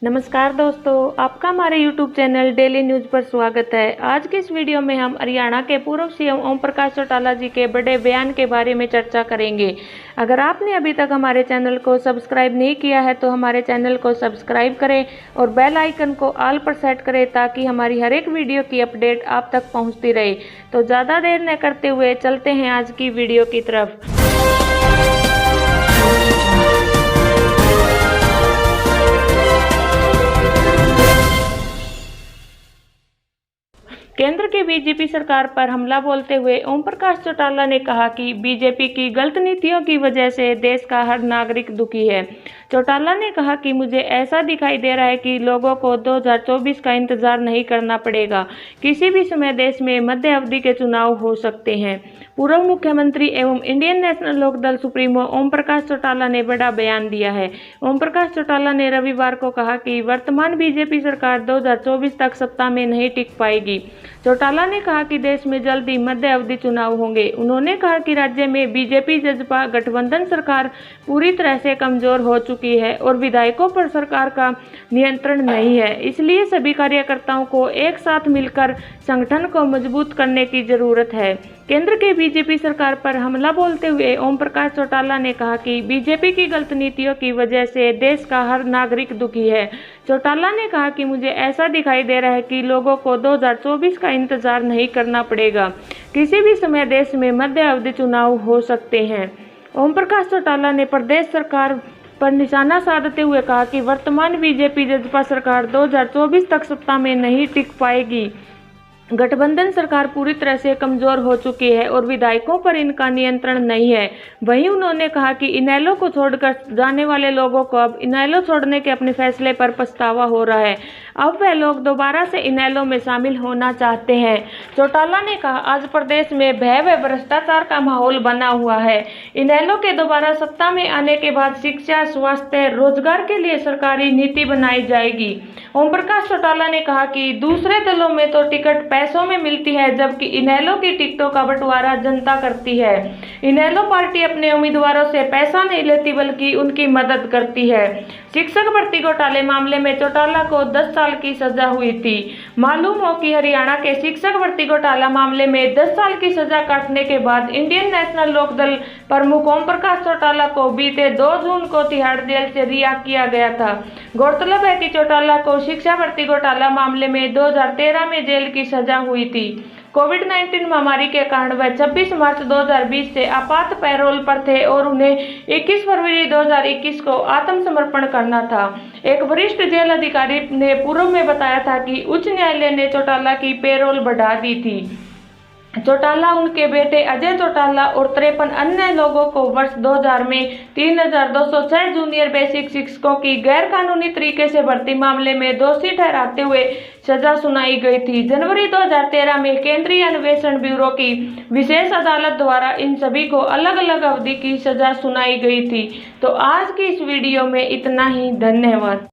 नमस्कार दोस्तों, आपका हमारे YouTube चैनल डेली न्यूज़ पर स्वागत है। आज की इस वीडियो में हम हरियाणा के पूर्व सीएम ओम प्रकाश चौटाला जी के बड़े बयान के बारे में चर्चा करेंगे। अगर आपने अभी तक हमारे चैनल को सब्सक्राइब नहीं किया है तो हमारे चैनल को सब्सक्राइब करें और बेल आइकन को ऑल पर सेट करें ताकि हमारी हर एक वीडियो की अपडेट आप तक पहुँचती रहे। तो ज़्यादा देर न करते हुए चलते हैं आज की वीडियो की तरफ। केंद्र की बीजेपी सरकार पर हमला बोलते हुए ओम प्रकाश चौटाला ने कहा कि बीजेपी की गलत नीतियों की वजह से देश का हर नागरिक दुखी है। चौटाला ने कहा कि मुझे ऐसा दिखाई दे रहा है कि लोगों को 2024 का इंतजार नहीं करना पड़ेगा। किसी भी समय देश में मध्य अवधि के चुनाव हो सकते हैं। पूर्व मुख्यमंत्री एवं Indian national Lokdal supremo Om Prakash Chautala ने बड़ा बयान दिया है। ओम प्रकाश चौटाला ने रविवार को कहा कि वर्तमान बीजेपी सरकार 2024 तक सत्ता में नहीं टिक पाएगी। चौटाला ने कहा कि देश में जल्द ही मध्य अवधि चुनाव होंगे। उन्होंने कहा कि राज्य में बीजेपी जजपा गठबंधन सरकार पूरी तरह से कमजोर हो चुकी है और विधायकों पर सरकार का नियंत्रण नहीं है, इसलिए सभी कार्यकर्ताओं को एक साथ मिलकर संगठन को मजबूत करने की जरूरत है। केंद्र के बीजेपी सरकार पर हमला बोलते हुए ओम प्रकाश चौटाला ने कहा कि बीजेपी की गलत नीतियों की वजह से देश का हर नागरिक दुखी है। चौटाला ने कहा कि मुझे ऐसा दिखाई दे रहा है कि लोगों को 2024 का इंतजार नहीं करना पड़ेगा। किसी भी समय देश में मध्य अवधि चुनाव हो सकते हैं। ओम प्रकाश चौटाला ने प्रदेश सरकार पर निशाना साधते हुए कहा कि वर्तमान बीजेपी जजपा सरकार 2024 तक सत्ता में नहीं टिक पाएगी। गठबंधन सरकार पूरी तरह से कमजोर हो चुकी है और विधायकों पर इनका नियंत्रण नहीं है। वहीं उन्होंने कहा कि इनेलो को छोड़कर जाने वाले लोगों को अब इनेलो छोड़ने के अपने फैसले पर पछतावा हो रहा है। अब वह लोग दोबारा से इनेलो में शामिल होना चाहते हैं। चौटाला ने कहा, आज प्रदेश में भय व भ्रष्टाचार का माहौल बना हुआ है। इनेलो के दोबारा सत्ता में आने के बाद शिक्षा, स्वास्थ्य, रोजगार के लिए सरकारी नीति बनाई जाएगी। ओम प्रकाश चौटाला ने कहा कि दूसरे दलों में तो टिकट पैसों में मिलती है, जबकि इनेलो की टिकटों का बंटवारा जनता करती है। इनेलो पार्टी अपने उम्मीदवारों से पैसा नहीं लेती बल्कि उनकी मदद करती है। शिक्षक भर्ती घोटाले मामले में चौटाला को 10 साल की सजा हुई थी। मालूम हो कि हरियाणा के शिक्षक भर्ती घोटाला मामले में 10 साल की सजा काटने के बाद इंडियन नेशनल लोकदल प्रमुख ओम प्रकाश चौटाला को बीते 2 जून को तिहाड़ जेल से रिहा किया गया था। गौरतलब है कि चौटाला को शिक्षा भर्ती घोटाला मामले में 2013 में जेल की सजा हुई थी। कोविड-19 महामारी के कारण वह 26 मार्च 2020 से आपात पैरोल पर थे और उन्हें 21 फरवरी 2021 को आत्मसमर्पण करना था। एक वरिष्ठ जेल अधिकारी ने पूर्व में बताया था कि उच्च न्यायालय ने चौटाला की पैरोल बढ़ा दी थी। चौटाला, उनके बेटे अजय चौटाला और 53 अन्य लोगों को वर्ष 2000 में 3206 जूनियर बेसिक शिक्षकों की गैर कानूनी तरीके से भर्ती मामले में दोषी ठहराते हुए सजा सुनाई गई थी। जनवरी 2013 में केंद्रीय अन्वेषण ब्यूरो की विशेष अदालत द्वारा इन सभी को अलग अलग अवधि की सजा सुनाई गई थी। तो आज की इस वीडियो में इतना ही। धन्यवाद।